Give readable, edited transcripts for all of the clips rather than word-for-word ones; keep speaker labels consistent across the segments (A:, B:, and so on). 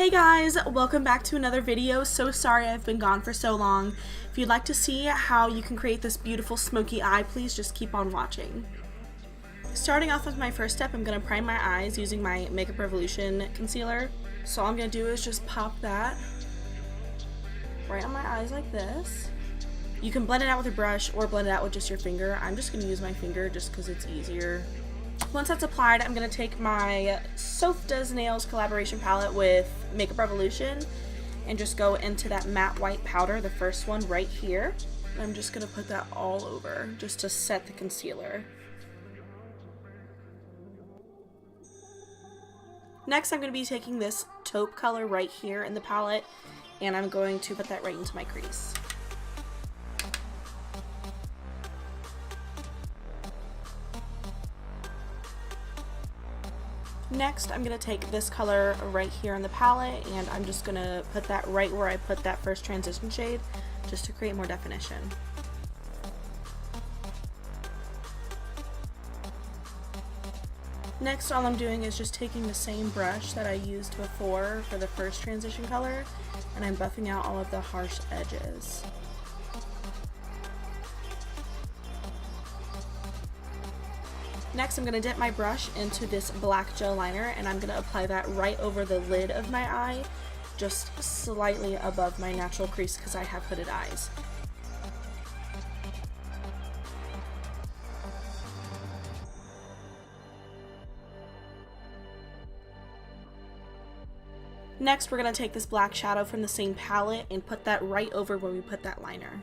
A: Hey guys, welcome back to another video. So sorry I've been gone for so long. If you'd like to see how you can create this beautiful smoky eye, please just keep on watching. Starting off with my first step, I'm going to prime my eyes using my Makeup Revolution concealer. So all I'm going to do is just pop that right on my eyes like this. You can blend it out with a brush or blend it out with just your finger. I'm just going to use my finger just because it's easier. Once that's applied, I'm going to take my Soph Does Nails Collaboration palette with Makeup Revolution and just go into that matte white powder, the first one right here. And I'm just going to put that all over just to set the concealer. Next, I'm going to be taking this taupe color right here in the palette and I'm going to put that right into my crease. Next, I'm going to take this color right here in the palette and I'm just going to put that right where I put that first transition shade just to create more definition. Next, all I'm doing is just taking the same brush that I used before for the first transition color and I'm buffing out all of the harsh edges. Next, I'm going to dip my brush into this black gel liner and I'm going to apply that right over the lid of my eye, just slightly above my natural crease because I have hooded eyes. Next, we're going to take this black shadow from the same palette and put that right over where we put that liner.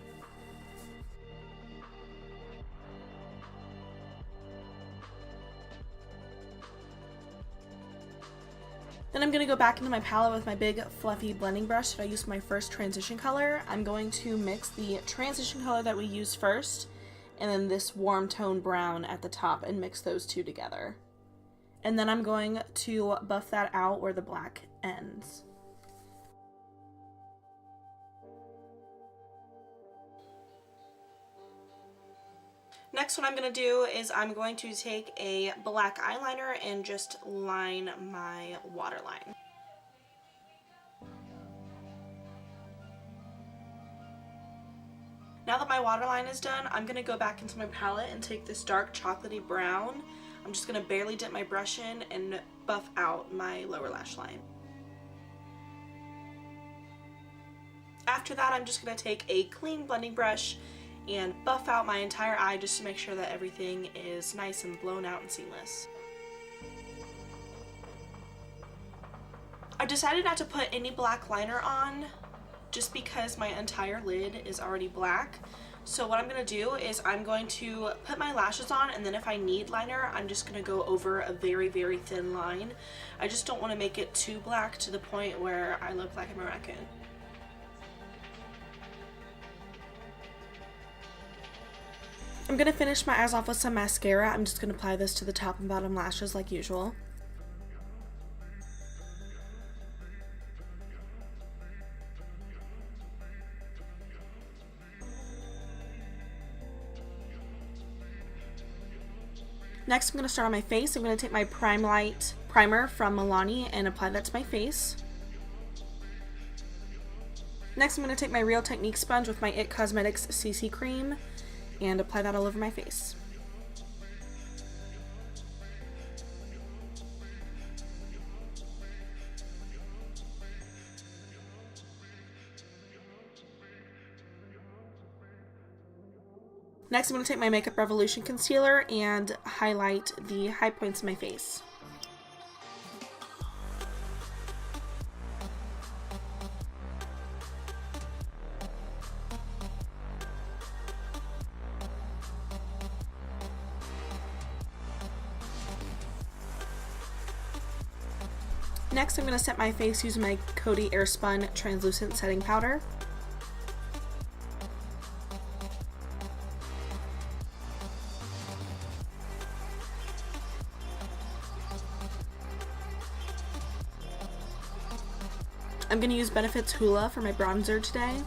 A: Then I'm going to go back into my palette with my big fluffy blending brush that I used for my first transition color. I'm going to mix the transition color that we used first and then this warm tone brown at the top and mix those two together. And then I'm going to buff that out where the black ends. Next, what I'm going to do is I'm going to take a black eyeliner and just line my waterline. Now that my waterline is done, I'm going to go back into my palette and take this dark chocolatey brown. I'm just going to barely dip my brush in and buff out my lower lash line. After that, I'm just going to take a clean blending brush and buff out my entire eye just to make sure that everything is nice and blown out and seamless. I've decided not to put any black liner on just because my entire lid is already black. So what I'm going to do is I'm going to put my lashes on and then if I need liner, I'm just going to go over a very, very thin line. I just don't want to make it too black to the point where I look like I'm a raccoon. I'm going to finish my eyes off with some mascara. I'm just going to apply this to the top and bottom lashes like usual. Next, I'm going to start on my face. I'm going to take my Prime Light primer from Milani and apply that to my face. Next, I'm going to take my Real Technique sponge with my IT Cosmetics CC cream and apply that all over my face. Next, I'm going to take my Makeup Revolution concealer and highlight the high points of my face. Next, I'm going to set my face using my Coty Airspun translucent setting powder. I'm going to use Benefit's HOOLA for my bronzer today.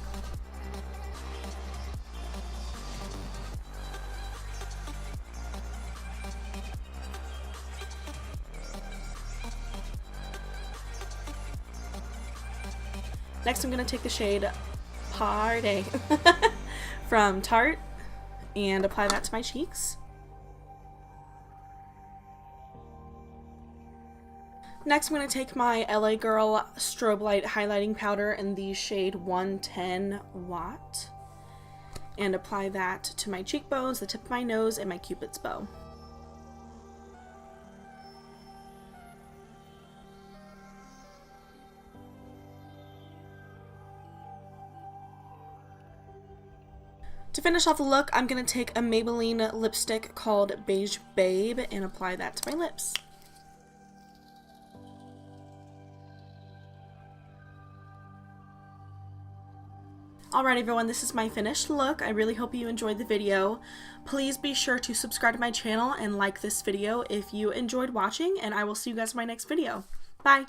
A: Next, I'm going to take the shade Paaarty from Tarte and apply that to my cheeks. Next, I'm going to take my LA Girl Strobe Light highlighting powder in the shade 110 Watt and apply that to my cheekbones, the tip of my nose, and my Cupid's bow. To finish off the look, I'm going to take a Maybelline lipstick called Beige Babe and apply that to my lips. Alright everyone, this is my finished look. I really hope you enjoyed the video. Please be sure to subscribe to my channel and like this video if you enjoyed watching, and I will see you guys in my next video. Bye!